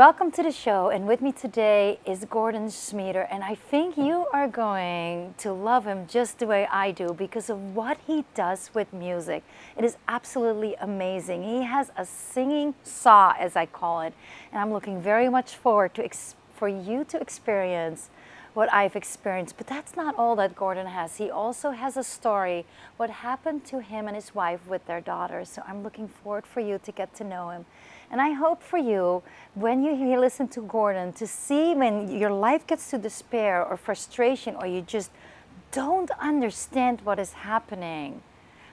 welcome to the show. And with me today is Gordon Schmeer. And I think you are going to love him just the way I do because of what he does with music. It is absolutely amazing. He has a singing saw, as I call it. And I'm looking very much forward to for you to experience what I've experienced. But that's not all that Gordon has. He also has a story, what happened to him and his wife with their daughter. So I'm looking forward for you to get to know him. And I hope for you, when you listen to Gordon, to see when your life gets to despair or frustration or you just don't understand what is happening,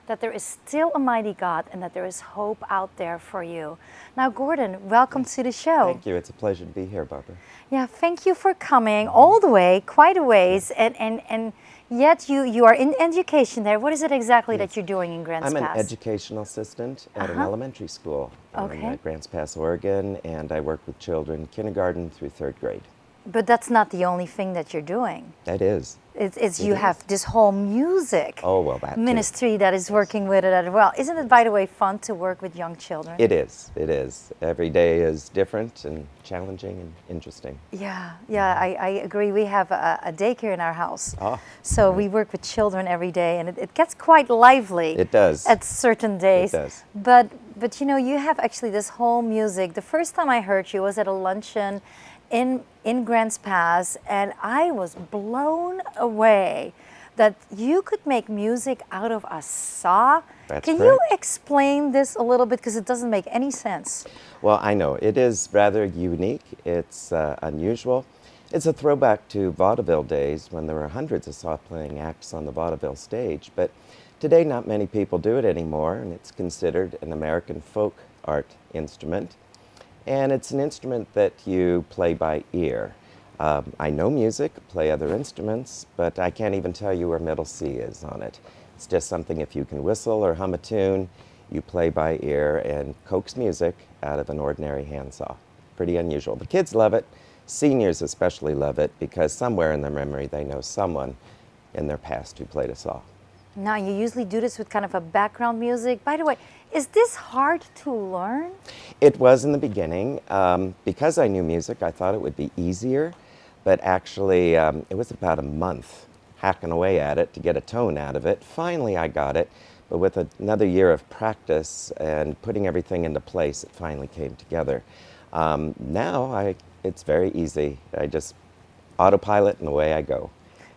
that there is still a mighty God and that there is hope out there for you. Now, Gordon, welcome to the show. Thank you. It's a pleasure to be here, Barbara. Yeah, thank you for coming all the way, quite a ways, and yet you are in education there. What is it exactly that you're doing in Grants I'm Pass? an educational assistant at an elementary school in Grants Pass, Oregon, and I work with children kindergarten through third grade. But that's not the only thing that you're doing. That is. You have this whole music ministry that is working with it as well. Isn't it, by the way, fun to work with young children? It is. It is. Every day is different and challenging and interesting. Yeah, I agree. We have a daycare in our house. So we work with children every day, and it gets quite lively. It does. At certain days. It does. But you know, you have actually this whole music. The first time I heard you was at a luncheon in Grants Pass, and I was blown away that you could make music out of a saw. Can you explain this a little bit, because it doesn't make any sense? Well, I know. It is rather unique. It's unusual. It's a throwback to vaudeville days when there were hundreds of saw-playing acts on the vaudeville stage, but today not many people do it anymore, and it's considered an American folk art instrument. And it's an instrument that you play by ear. I know music, play other instruments, but I can't even tell you where middle C is on it. It's just something, if you can whistle or hum a tune, you play by ear and coax music out of an ordinary handsaw. Pretty unusual. The kids love it. Seniors especially love it because somewhere in their memory they know someone in their past who played a saw. Now, you usually do this with kind of a background music. By the way, is this hard to learn? It was in the beginning. Because I knew music, I thought it would be easier, but actually it was about a month hacking away at it to get a tone out of it. Finally, I got it, but with another year of practice and putting everything into place, it finally came together. Now, it's very easy. I just autopilot and away I go.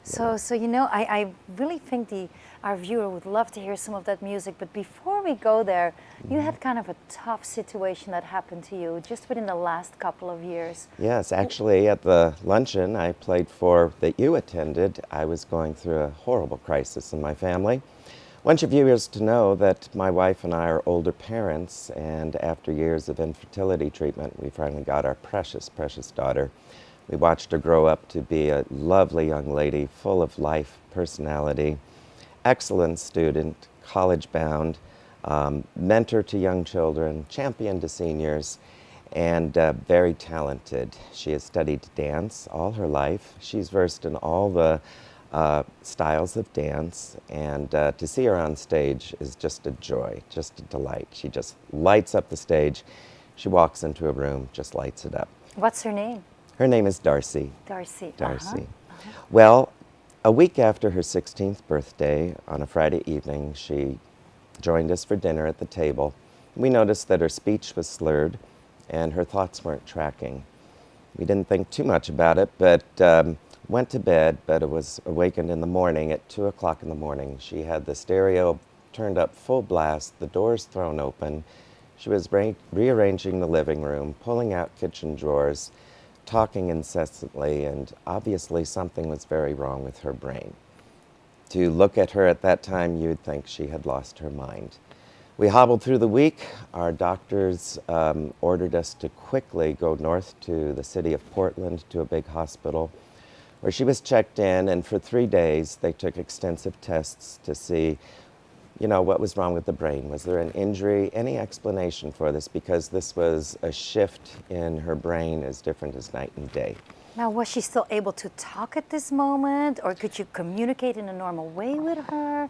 So you know, I really think our viewer would love to hear some of that music, but before we go there, you had kind of a tough situation that happened to you just within the last couple of years. Yes, actually at the luncheon I played for that you attended, I was going through a horrible crisis in my family. I want your viewers to know that my wife and I are older parents, and after years of infertility treatment, we finally got our precious, precious daughter. We watched her grow up to be a lovely young lady, full of life, personality, excellent student, college-bound, mentor to young children, champion to seniors, and very talented. She has studied dance all her life. She's versed in all the styles of dance, and to see her on stage is just a joy, just a delight. She just lights up the stage. She walks into a room, just lights it up. What's her name? Her name is Darcy. Darcy. Well, a week after her 16th birthday, on a Friday evening, she joined us for dinner at the table. We noticed that her speech was slurred and her thoughts weren't tracking. We didn't think too much about it, but went to bed, but it was awakened in the morning at 2 o'clock in the morning. She had the stereo turned up full blast, the doors thrown open. She was rearranging the living room, pulling out kitchen drawers, talking incessantly, and obviously something was very wrong with her brain. To look at her at that time, you'd think she had lost her mind. We hobbled through the week. Our doctors ordered us to quickly go north to the city of Portland to a big hospital where she was checked in, and for 3 days they took extensive tests to see what was wrong with the brain. Was there an injury? Any explanation for this? Because this was a shift in her brain as different as night and day. Now, was she still able to talk at this moment, or could you communicate in a normal way with her?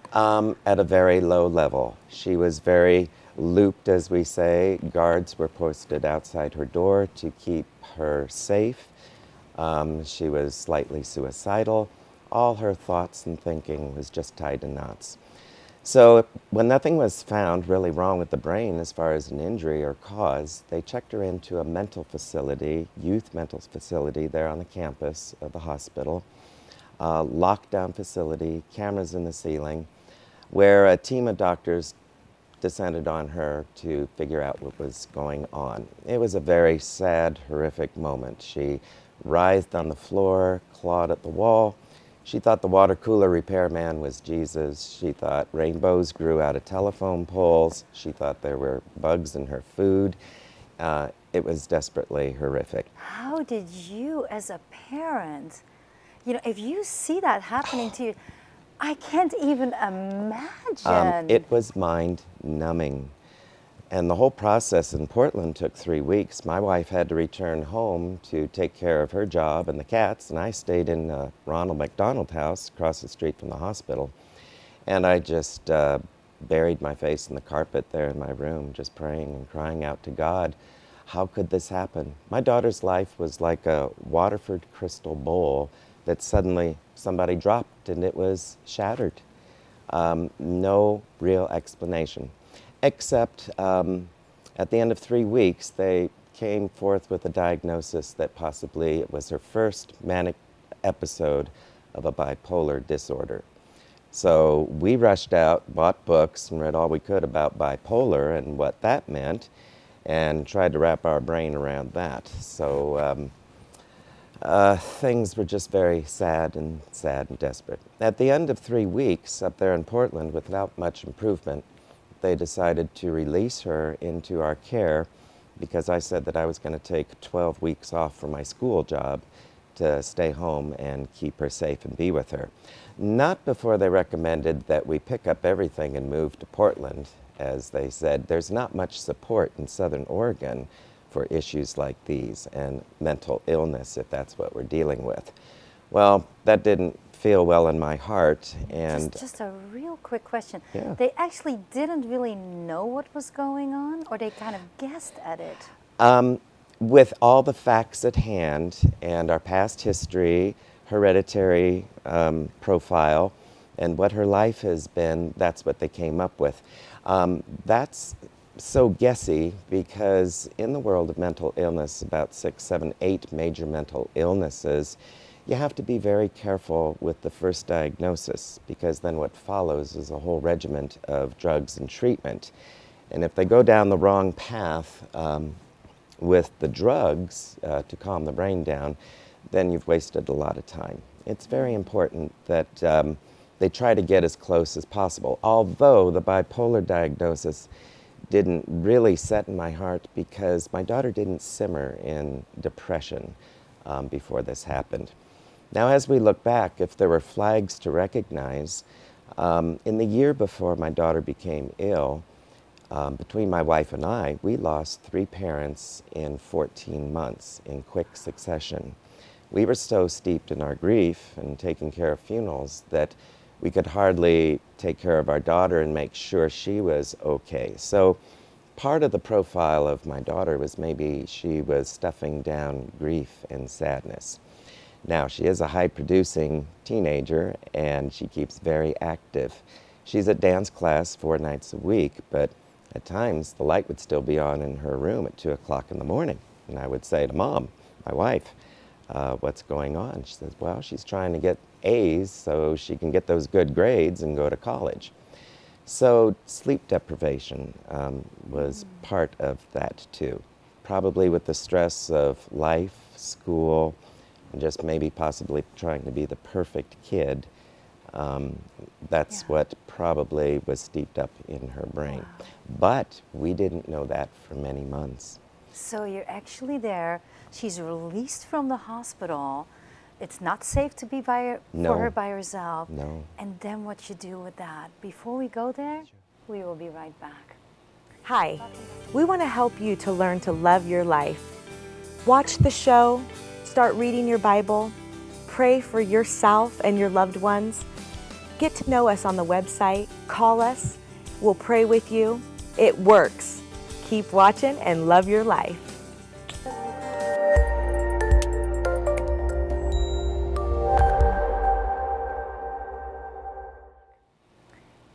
At a very low level. She was very looped, as we say. Guards were posted outside her door to keep her safe. She was slightly suicidal. All her thoughts and thinking was just tied in knots. So when nothing was found really wrong with the brain as far as an injury or cause, they checked her into a mental facility, youth mental facility there on the campus of the hospital, lockdown facility, cameras in the ceiling, where a team of doctors descended on her to figure out what was going on. It was a very sad, horrific moment. She writhed on the floor, clawed at the wall. She thought the water cooler repairman was Jesus. She thought rainbows grew out of telephone poles. She thought there were bugs in her food. It was desperately horrific. How did you, as a parent, if you see that happening to you, I can't even imagine. It was mind-numbing. And the whole process in Portland took 3 weeks. My wife had to return home to take care of her job and the cats, and I stayed in Ronald McDonald House across the street from the hospital. And I just buried my face in the carpet there in my room, just praying and crying out to God. How could this happen? My daughter's life was like a Waterford crystal bowl that suddenly somebody dropped and it was shattered. No real explanation. Except at the end of 3 weeks, they came forth with a diagnosis that possibly it was her first manic episode of a bipolar disorder. So we rushed out, bought books, and read all we could about bipolar and what that meant, and tried to wrap our brain around that. So things were just very sad and desperate. At the end of 3 weeks up there in Portland, without much improvement, they decided to release her into our care because I said that I was going to take 12 weeks off from my school job to stay home and keep her safe and be with her. Not before they recommended that we pick up everything and move to Portland, as they said. There's not much support in Southern Oregon for issues like these and mental illness, if that's what we're dealing with. Well, that didn't feel well in my heart, and just a real quick question. Yeah. They actually didn't really know what was going on, or they kind of guessed at it? With all the facts at hand and our past history, hereditary profile, and what her life has been, that's what they came up with. That's so guessy because in the world of mental illness, about 6, 7, 8 major mental illnesses, you have to be very careful with the first diagnosis because then what follows is a whole regimen of drugs and treatment. And if they go down the wrong path with the drugs to calm the brain down, then you've wasted a lot of time. It's very important that they try to get as close as possible, although the bipolar diagnosis didn't really set in my heart because my daughter didn't simmer in depression before this happened. Now, as we look back, if there were flags to recognize, in the year before my daughter became ill, between my wife and I, we lost 3 parents in 14 months in quick succession. We were so steeped in our grief and taking care of funerals that we could hardly take care of our daughter and make sure she was okay. So part of the profile of my daughter was maybe she was stuffing down grief and sadness. Now, she is a high-producing teenager, and she keeps very active. She's at dance class 4 nights a week, but at times the light would still be on in her room at 2 o'clock in the morning. And I would say to Mom, my wife, what's going on? She says, well, she's trying to get A's so she can get those good grades and go to college. So sleep deprivation was part of that too. Probably with the stress of life, school, and just maybe possibly trying to be the perfect kid. That's what probably was steeped up in her brain. Wow. But we didn't know that for many months. So you're actually there. She's released from the hospital. It's not safe to be for her by herself. No. And then what you do with that. Before we go there, we will be right back. Hi, we want to help you to learn to love your life. Watch the show, start reading your Bible, pray for yourself and your loved ones. Get to know us on the website, call us, we'll pray with you. It works. Keep watching and love your life.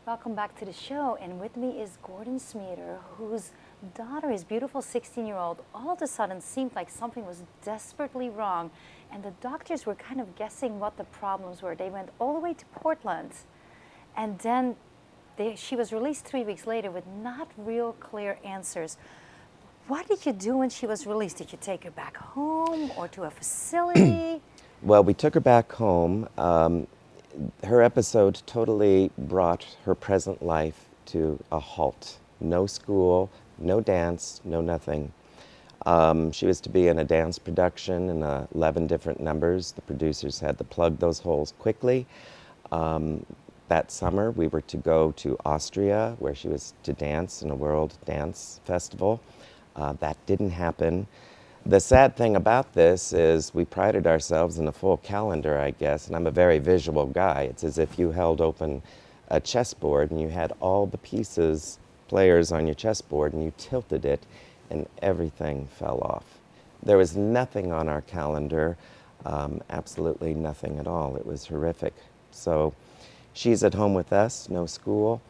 Welcome back to the show, and with me is Gordon Schmeer, whose daughter, his beautiful 16-year-old, all of a sudden seemed like something was desperately wrong, and the doctors were kind of guessing what the problems were. They went all the way to Portland, and then she was released 3 weeks later with not real clear answers. What did you do when she was released? Did you take her back home or to a facility? Well, we took her back home. Her episode totally brought her present life to a halt. No school, no dance, no nothing. She was to be in a dance production in 11 different numbers. The producers had to plug those holes quickly. That summer, we were to go to Austria, where she was to dance in a world dance festival. That didn't happen. The sad thing about this is we prided ourselves in a full calendar, I guess, and I'm a very visual guy. It's as if you held open a chessboard and you had all the players on your chessboard, and you tilted it and everything fell off. There was nothing on our calendar, absolutely nothing at all. It was horrific. So she's at home with us, no school.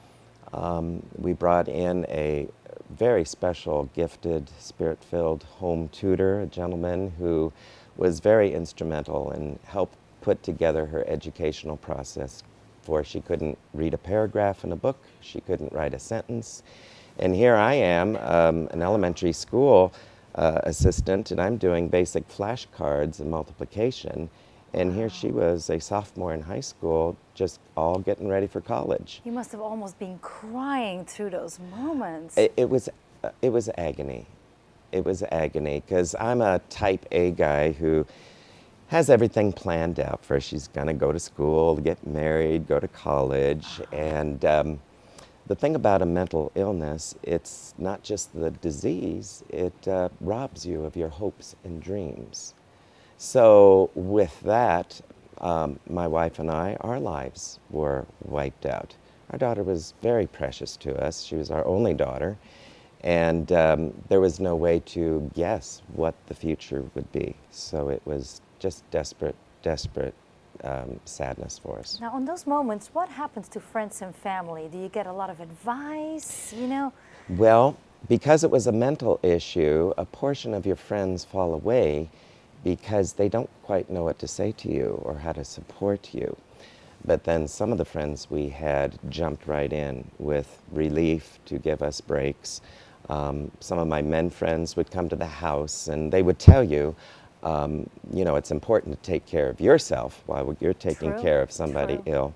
We brought in a very special, gifted, spirit-filled home tutor, a gentleman who was very instrumental and helped put together her educational process. For she couldn't read a paragraph in a book, she couldn't write a sentence. And here I am, an elementary school assistant, and I'm doing basic flashcards and multiplication. And here she was, a sophomore in high school, just all getting ready for college. You must have almost been crying through those moments. It was agony. It was agony, because I'm a type A guy who has everything planned out. First, she's going to go to school, get married, go to college. And the thing about a mental illness, it's not just the disease, it robs you of your hopes and dreams. So with that, my wife and I, our lives were wiped out. Our daughter was very precious to us. She was our only daughter. And there was no way to guess what the future would be. So it was just desperate sadness for us. Now, in those moments, what happens to friends and family? Do you get a lot of advice, you know? Well, because it was a mental issue, a portion of your friends fall away because they don't quite know what to say to you or how to support you. But then some of the friends we had jumped right in with relief to give us breaks. Some of my men friends would come to the house and they would tell you, you know, it's important to take care of yourself while you're taking care of somebody ill.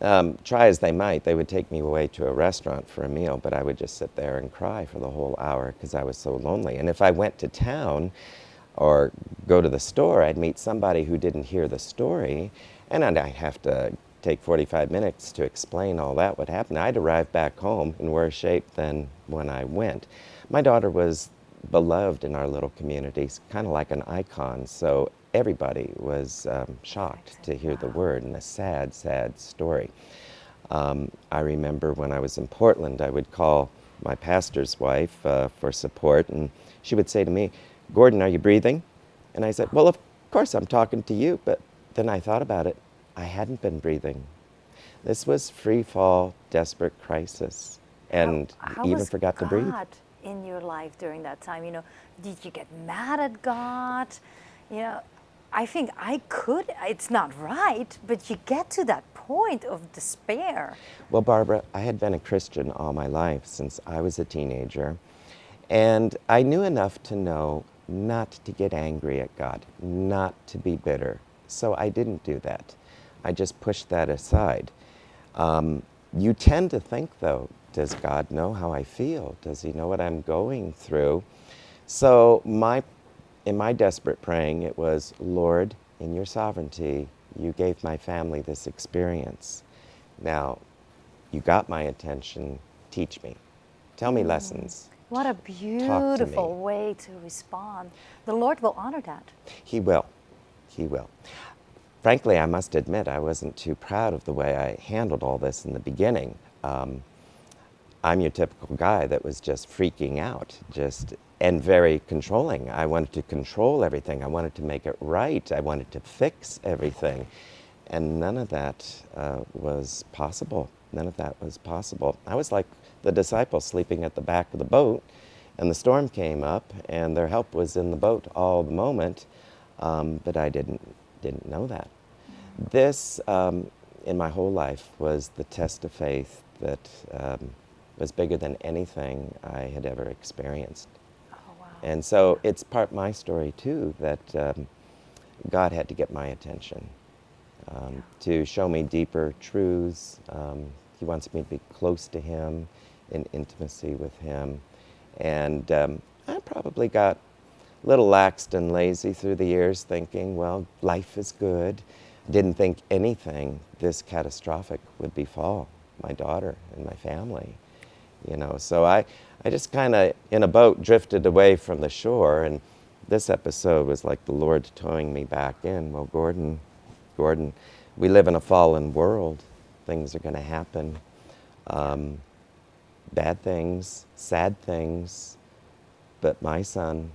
Try as they might, they would take me away to a restaurant for a meal, but I would just sit there and cry for the whole hour because I was so lonely. And if I went to town or go to the store, I'd meet somebody who didn't hear the story, and I'd have to take 45 minutes to explain all that would happen. I'd arrive back home in worse shape than when I went. My daughter was beloved in our little communities, kind of like an icon, so everybody was shocked to hear the word, and a sad, sad story. I remember when I was in Portland, I would call my pastor's wife for support, and she would say to me, "Gordon, are you breathing?" And I said, "Well, of course I'm talking to you," but then I thought about it. I hadn't been breathing. This was free fall, desperate crisis, and how even was forgot to breathe. God in your life during that time? You know, did you get mad at God? You know, I think it's not right, but you get to that point of despair. Well, Barbara, I had been a Christian all my life since I was a teenager, and I knew enough to know not to get angry at God, not to be bitter. So I didn't do that. I just pushed that aside. You tend to think, though, does God know how I feel? Does he know what I'm going through? So in my desperate praying, it was, Lord, in your sovereignty, you gave my family this experience. Now, you got my attention, teach me. Tell me lessons. What a beautiful way to respond. The Lord will honor that. He will. He will. Frankly, I must admit I wasn't too proud of the way I handled all this in the beginning. I'm your typical guy that was just freaking out, and very controlling. I wanted to control everything. I wanted to make it right. I wanted to fix everything. And none of that was possible. None of that was possible. I was like the disciples sleeping at the back of the boat, and the storm came up, and their help was in the boat all the moment, but I didn't know that. This, in my whole life, was the test of faith that was bigger than anything I had ever experienced. Oh, wow. And so it's part of my story, too, that God had to get my attention to show me deeper truths. He wants me to be close to Him, in intimacy with Him. And I probably got a little laxed and lazy through the years, thinking, well, life is good. Didn't think anything this catastrophic would befall my daughter and my family. You know, so I just kind of, in a boat, drifted away from the shore, and this episode was like the Lord towing me back in. Well, Gordon, we live in a fallen world. Things are going to happen. Bad things, sad things, but my son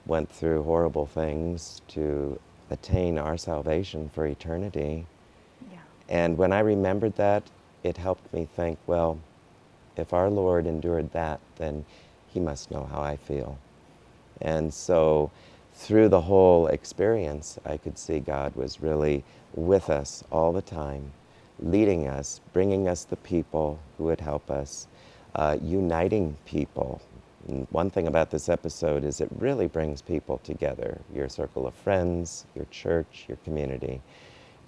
went through horrible things to attain our salvation for eternity. Yeah. And when I remembered that, it helped me think, well, if our Lord endured that, then He must know how I feel. And so through the whole experience, I could see God was really with us all the time, leading us, bringing us the people who would help us, uniting people. And one thing about this episode is it really brings people together, your circle of friends, your church, your community.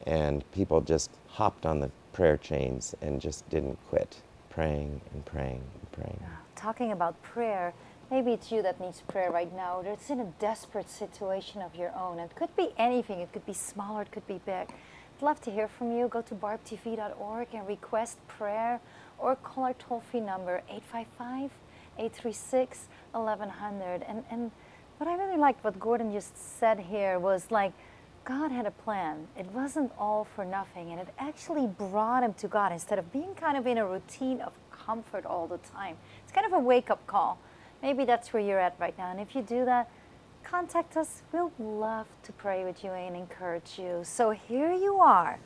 And people just hopped on the prayer chains and just didn't quit, praying and praying and praying. Talking about prayer, maybe it's you that needs prayer right now. It's in a desperate situation of your own. It could be anything. It could be small or it could be big. I'd love to hear from you. Go to barbtv.org and request prayer, or call our toll-free number 855-836-1100. And what I really liked what Gordon just said here was like, God had a plan. It wasn't all for nothing, and it actually brought him to God instead of being kind of in a routine of comfort all the time. It's kind of a wake-up call. Maybe that's where you're at right now, and if you do that, contact us. We'll love to pray with you and encourage you. So here you are.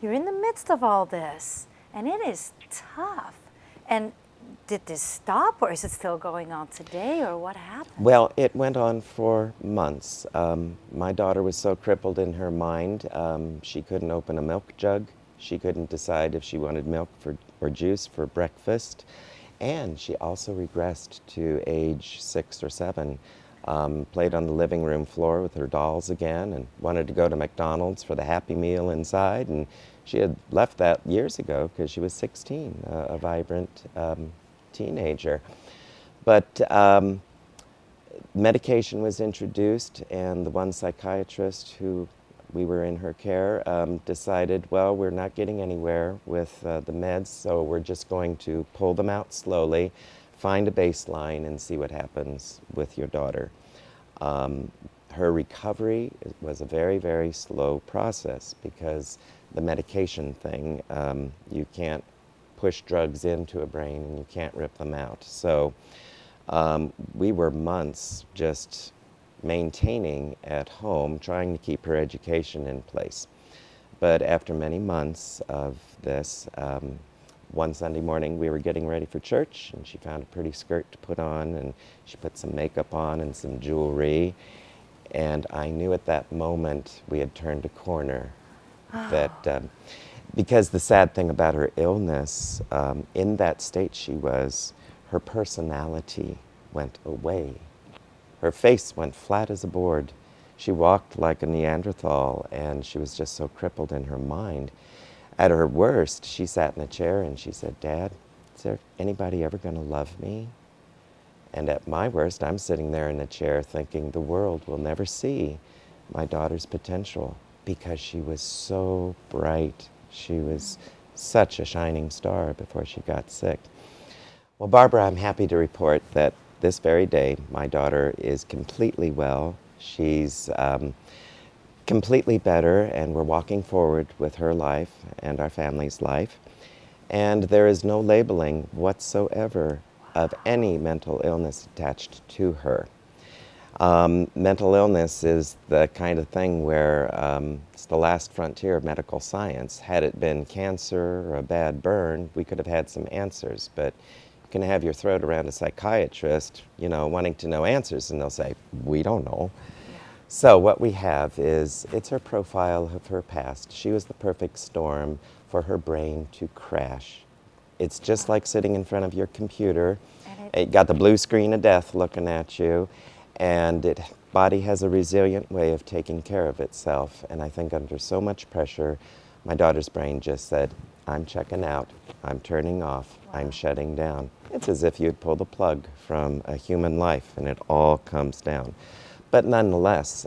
You're in the midst of all this, and it is tough. And did this stop, or is it still going on today, or what happened? Well, it went on for months. My daughter was so crippled in her mind, she couldn't open a milk jug. She couldn't decide if she wanted milk or juice for breakfast. And she also regressed to age 6 or 7. Played on the living room floor with her dolls again and wanted to go to McDonald's for the Happy Meal inside. And she had left that years ago because she was 16, a vibrant teenager. But medication was introduced, and the one psychiatrist who we were in her care decided, well, we're not getting anywhere with the meds, so we're just going to pull them out slowly, find a baseline, and see what happens with your daughter. Her recovery was a very, very slow process because the medication thing, you can't push drugs into a brain and you can't rip them out. So we were months just maintaining at home, trying to keep her education in place. But after many months of this, one Sunday morning we were getting ready for church, and she found a pretty skirt to put on, and she put some makeup on and some jewelry. And I knew at that moment we had turned a corner. That because the sad thing about her illness, in that state she was, her personality went away. Her face went flat as a board. She walked like a Neanderthal, and she was just so crippled in her mind. At her worst, she sat in a chair and she said, "Dad, is there anybody ever going to love me?" And at my worst, I'm sitting there in a chair thinking the world will never see my daughter's potential because she was so bright. She was such a shining star before she got sick. Well, Barbara, I'm happy to report that this very day, my daughter is completely well. She's completely better, and we're walking forward with her life and our family's life. And there is no labeling whatsoever of any mental illness attached to her. Mental illness is the kind of thing where it's the last frontier of medical science. Had it been cancer or a bad burn, we could have had some answers. But you can have your throat around a psychiatrist, you know, wanting to know answers, and they'll say, we don't know. So what we have is, it's her profile of her past. She was the perfect storm for her brain to crash. It's just like sitting in front of your computer. It got the blue screen of death looking at you, and the body has a resilient way of taking care of itself. And I think under so much pressure, my daughter's brain just said, I'm checking out, I'm turning off, I'm shutting down. It's as if you'd pulled a plug from a human life and it all comes down. But nonetheless,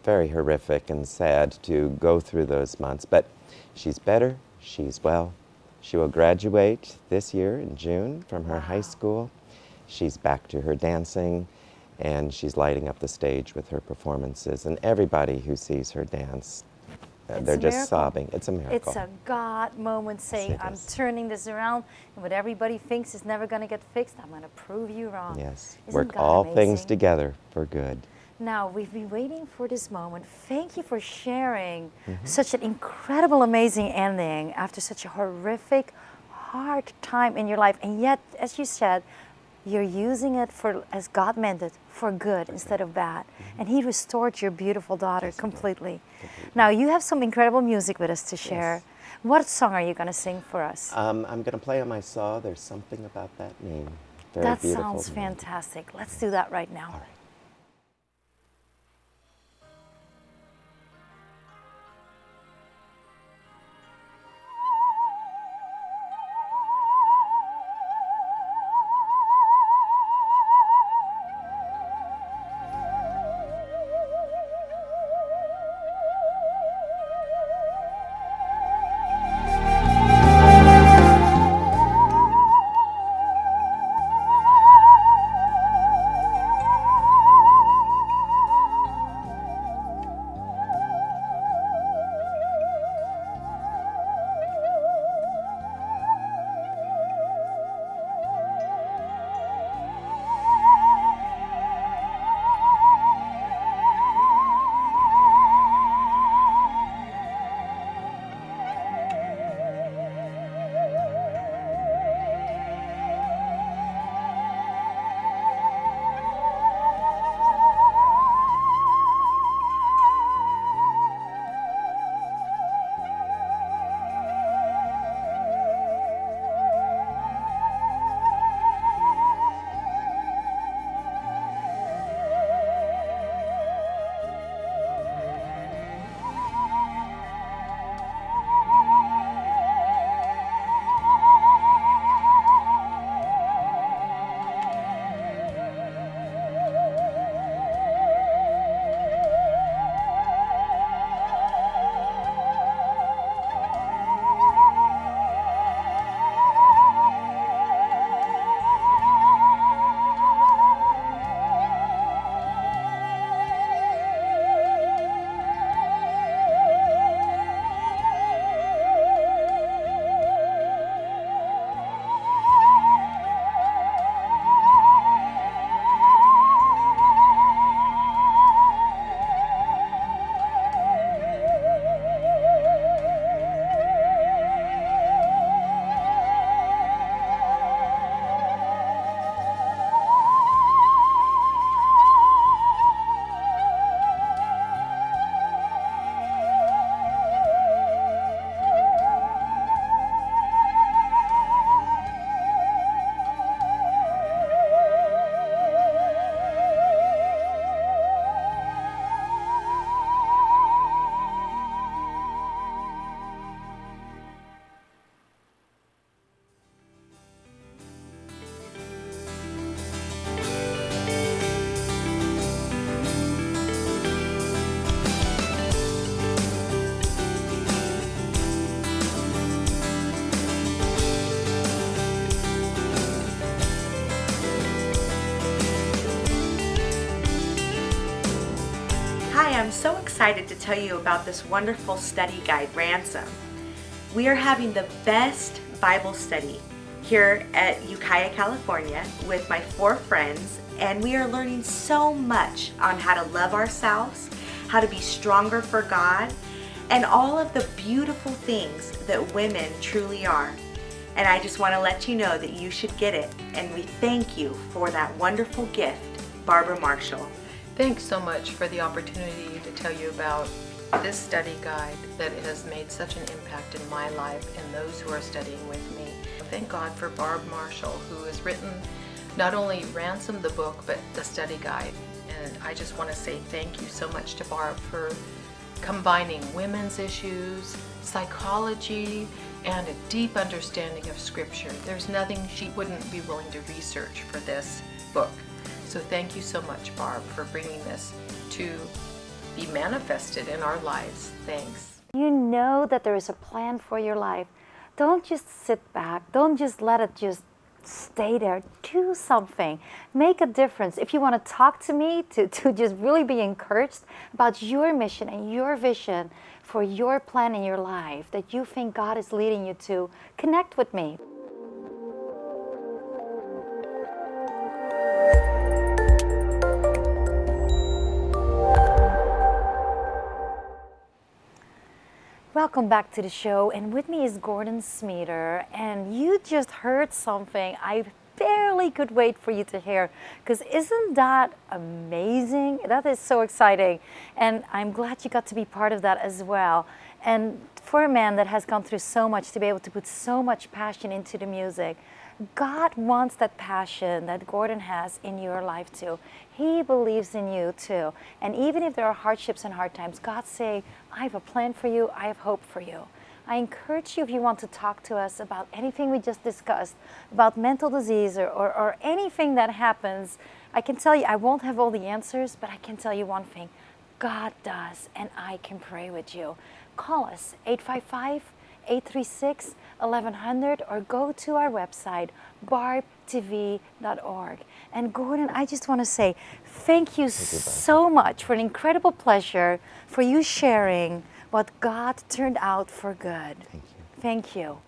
very horrific and sad to go through those months. But she's better, she's well. She will graduate this year in June from her high school. She's back to her dancing, and she's lighting up the stage with her performances. And everybody who sees her dance, they're just sobbing. It's a miracle. It's a God moment saying, I'm turning this around, and what everybody thinks is never going to get fixed, I'm going to prove you wrong. Yes, Isn't work God all amazing? things together for good. Now, we've been waiting for this moment. Thank you for sharing such an incredible, amazing ending after such a horrific, hard time in your life. And yet, as you said, you're using it for, as God meant it, for good instead of bad. And He restored your beautiful daughter completely. Now, you have some incredible music with us to share. Yes. What song are you going to sing for us? I'm going to play on my saw, There's Something About That Name. Very That beautiful sounds name. fantastic. Let's do that right now. All right. I'm so excited to tell you about this wonderful study guide, Ransom. We are having the best Bible study here at Ukiah, California with my 4 friends, and we are learning so much on how to love ourselves, how to be stronger for God, and all of the beautiful things that women truly are. And I just want to let you know that you should get it, and we thank you for that wonderful gift, Barb Marshall. Thanks so much for the opportunity to tell you about this study guide that has made such an impact in my life and those who are studying with me. Thank God for Barb Marshall, who has written not only Ransom the book, but the study guide. And I just want to say thank you so much to Barb for combining women's issues, psychology, and a deep understanding of Scripture. There's nothing she wouldn't be willing to research for this book. So thank you so much, Barb, for bringing this to be manifested in our lives. Thanks. You know that there is a plan for your life. Don't just sit back. Don't just let it just stay there. Do something. Make a difference. If you want to talk to me to just really be encouraged about your mission and your vision for your plan in your life that you think God is leading you to, connect with me. Welcome back to the show, and with me is Gordon Schmeer, and you just heard something I barely could wait for you to hear, because isn't that amazing? That is so exciting, and I'm glad you got to be part of that as well. And for a man that has gone through so much, to be able to put so much passion into the music, God wants that passion that Gordon has in your life too. He believes in you too. And even if there are hardships and hard times, God's saying, I have a plan for you, I have hope for you. I encourage you, if you want to talk to us about anything we just discussed, about mental disease or anything that happens, I can tell you, I won't have all the answers, but I can tell you one thing, God does, and I can pray with you. Call us, 855-836-1100, or go to our website, barbtv.org. And Gordon, I just want to say thank you so much for an incredible pleasure for you sharing what God turned out for good. Thank you. Thank you.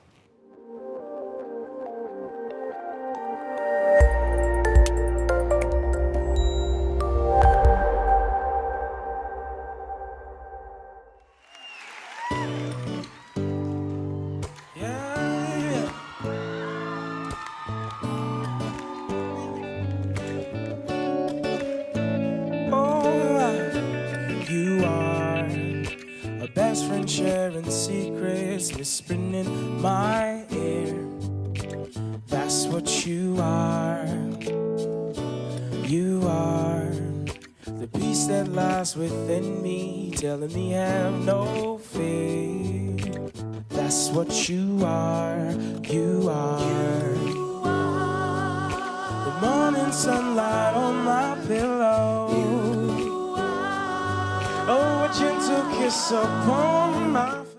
Best friend sharing secrets, whispering in my ear. That's what you are. You are the peace that lies within me, telling me have no fear. That's what you are. You are the morning sunlight on my pillow. Oh, a gentle kiss upon my face.